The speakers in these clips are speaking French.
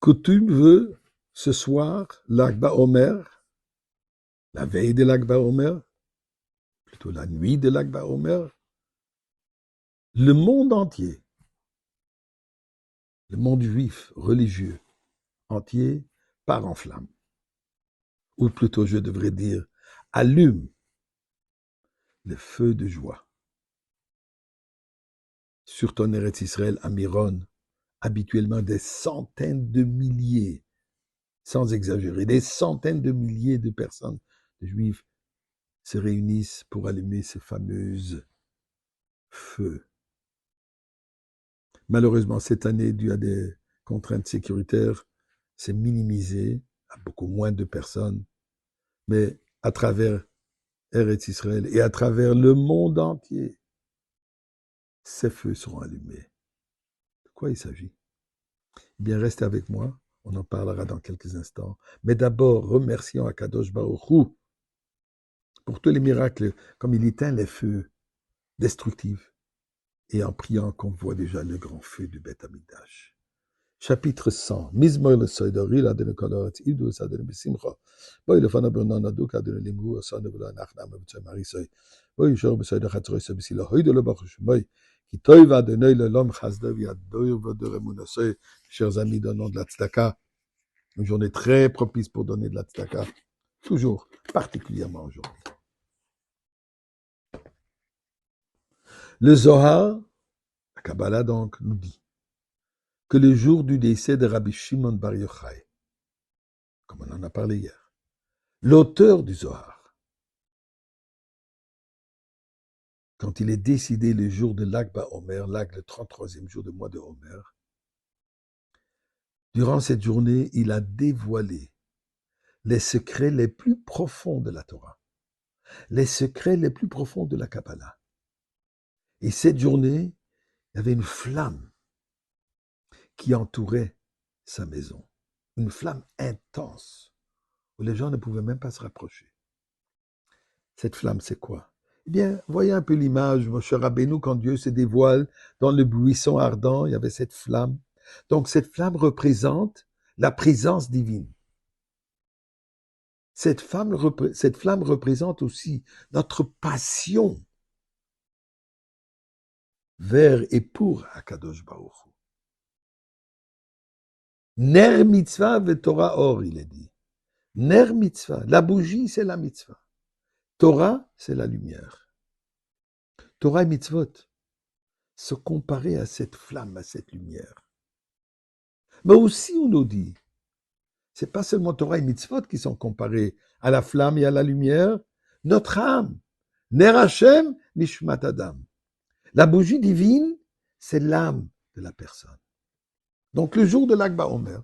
Coutume veut, ce soir, Lag BaOmer, la veille de Lag BaOmer, plutôt la nuit de Lag BaOmer, le monde entier, le monde juif, religieux, entier, part en flamme. Ou plutôt, je devrais dire, allume le feu de joie. Sur ton Eretz Israël, à Miron, habituellement des centaines de milliers, sans exagérer, des centaines de milliers de personnes, de juifs, se réunissent pour allumer ces fameuses feux. Malheureusement, cette année, dû à des contraintes sécuritaires, c'est minimisé à beaucoup moins de personnes. Mais à travers Eretz Israël et à travers le monde entier, ces feux seront allumés. De quoi il s'agit? Eh bien, restez avec moi. On en parlera dans quelques instants. Mais d'abord, remercions Akadosh Baruch Hu pour tous les miracles, comme il éteint les feux destructifs, et en priant qu'on voit déjà le grand feu du Beth Amikdash. Chapitre 100. Mizmor le soidori la de kolorat idu sa de besimcha. Boy le fana bernan aduk a de limu sa de la nachna me tse marisoy. Boy shor besoy de khatroy se bisila hoyde le bachush boy. Qui toy va de le lom khazda via doy va de remunasoy. Chers amis, donnons de la tzedaka. Une journée très propice pour donner de la tzedaka. Toujours, particulièrement aujourd'hui. Le Zohar, la Kabbalah donc, nous dit que le jour du décès de Rabbi Shimon Bar Yochai, comme on en a parlé hier, l'auteur du Zohar, quand il est décidé le jour de Lag BaOmer, Lag le 33e jour du mois de Omer, durant cette journée, il a dévoilé les secrets les plus profonds de la Torah, les secrets les plus profonds de la Kabbalah. Et cette journée, il y avait une flamme qui entourait sa maison, une flamme intense, où les gens ne pouvaient même pas se rapprocher. Cette flamme, c'est quoi? Eh bien, voyez un peu l'image, mon cher Rabbeinu, quand Dieu se dévoile dans le buisson ardent, il y avait cette flamme. Donc, cette flamme représente la présence divine. Cette flamme représente aussi notre passion vers et pour Akadosh Baruch Hu. Ner mitzvah ve Torah or, il est dit. Ner mitzvah, la bougie, c'est la mitzvah. Torah, c'est la lumière. Torah et mitzvot, se comparer à cette flamme, à cette lumière. Mais aussi, on nous dit, c'est pas seulement Torah et mitzvot qui sont comparés à la flamme et à la lumière, notre âme, Ner Hashem, Nishmat Adam. La bougie divine, c'est l'âme de la personne. Donc, le jour de Lag BaOmer,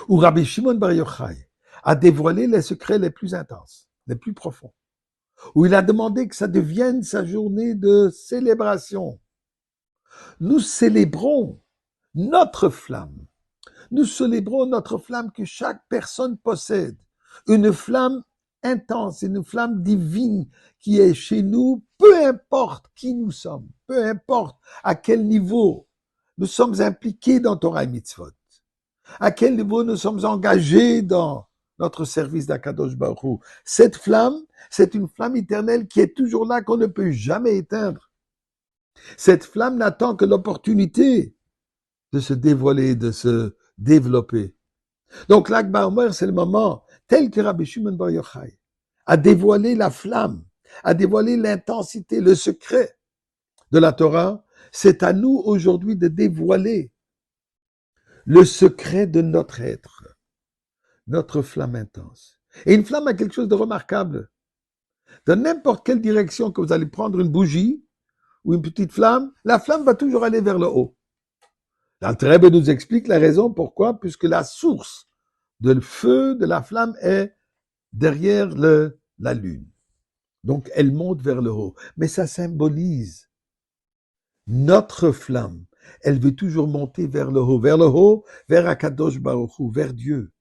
où Rabbi Shimon Bar Yochai a dévoilé les secrets les plus intenses, les plus profonds, où il a demandé que ça devienne sa journée de célébration. Nous célébrons notre flamme. Nous célébrons notre flamme que chaque personne possède. Une flamme intense, une flamme divine qui est chez nous, peu importe qui nous sommes, peu importe à quel niveau nous sommes impliqués dans Torah et Mitzvot, à quel niveau nous sommes engagés dans notre service d'Akadosh Baruch Hu. Cette flamme, c'est une flamme éternelle qui est toujours là, qu'on ne peut jamais éteindre. Cette flamme n'attend que l'opportunité de se dévoiler, de se développer. Donc l'Ag BaOmer, c'est le moment, tel que Rabbi Shimon Bar Yochai a dévoilé la flamme, a dévoilé l'intensité, le secret de la Torah. C'est à nous aujourd'hui de dévoiler le secret de notre être, notre flamme intense. Et une flamme a quelque chose de remarquable. Dans n'importe quelle direction que vous allez prendre une bougie ou une petite flamme, la flamme va toujours aller vers le haut. L'Alter Rebbe nous explique la raison pourquoi, puisque la source de le feu de la flamme est derrière la lune. Donc, elle monte vers le haut. Mais ça symbolise notre flamme. Elle veut toujours monter vers le haut, vers Akadosh Baruch Hu, vers Dieu.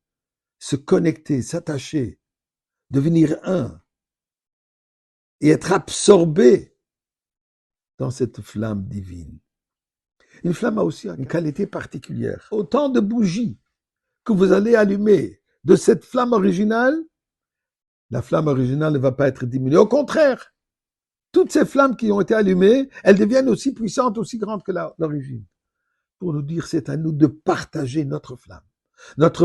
Se connecter, s'attacher, devenir un et être absorbé dans cette flamme divine. Une flamme a aussi une qualité particulière. Autant de bougies que vous allez allumer de cette flamme originale, la flamme originale ne va pas être diminuée. Au contraire, toutes ces flammes qui ont été allumées, elles deviennent aussi puissantes, aussi grandes que l'origine. Pour nous dire, c'est à nous de partager notre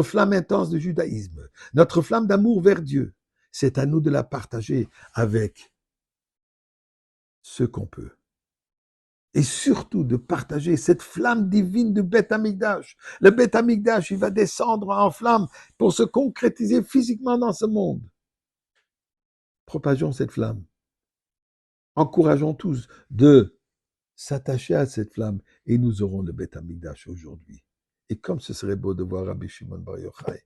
flamme intense de judaïsme, notre flamme d'amour vers Dieu. C'est à nous de la partager avec ceux qu'on peut. Et surtout de partager cette flamme divine du Beth Amikdash. Le Beth Amikdash, il va descendre en flamme pour se concrétiser physiquement dans ce monde. Propageons cette flamme. Encourageons tous de s'attacher à cette flamme et nous aurons le Beth Amikdash aujourd'hui. Et comme ce serait beau de voir Rabbi Shimon Bar Yochai